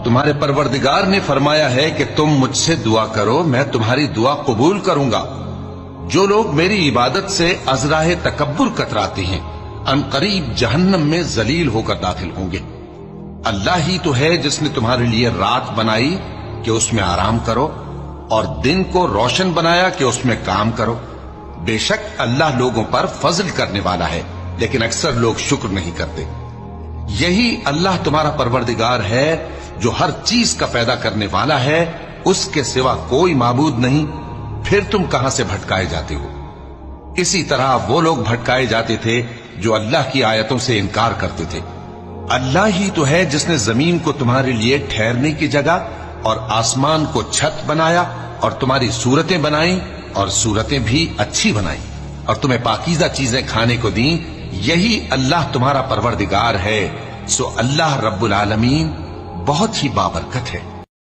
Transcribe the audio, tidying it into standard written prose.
تمہارے پروردگار نے فرمایا ہے کہ تم مجھ سے دعا کرو، میں تمہاری دعا قبول کروں گا۔ جو لوگ میری عبادت سے ازراہ تکبر کتراتے ہیں ان قریب جہنم میں ذلیل ہو کر داخل ہوں گے۔ اللہ ہی تو ہے جس نے تمہارے لیے رات بنائی کہ اس میں آرام کرو، اور دن کو روشن بنایا کہ اس میں کام کرو۔ بے شک اللہ لوگوں پر فضل کرنے والا ہے، لیکن اکثر لوگ شکر نہیں کرتے۔ یہی اللہ تمہارا پروردگار ہے جو ہر چیز کا پیدا کرنے والا ہے، اس کے سوا کوئی معبود نہیں، پھر تم کہاں سے بھٹکائے جاتے ہو؟ اسی طرح وہ لوگ بھٹکائے جاتے تھے جو اللہ کی آیتوں سے انکار کرتے تھے۔ اللہ ہی تو ہے جس نے زمین کو تمہارے لیے ٹھہرنے کی جگہ اور آسمان کو چھت بنایا، اور تمہاری صورتیں بنائیں اور صورتیں بھی اچھی بنائیں، اور تمہیں پاکیزہ چیزیں کھانے کو دیں۔ یہی اللہ تمہارا پروردگار ہے، سو اللہ رب العالمین بہت ہی بابرکت ہے۔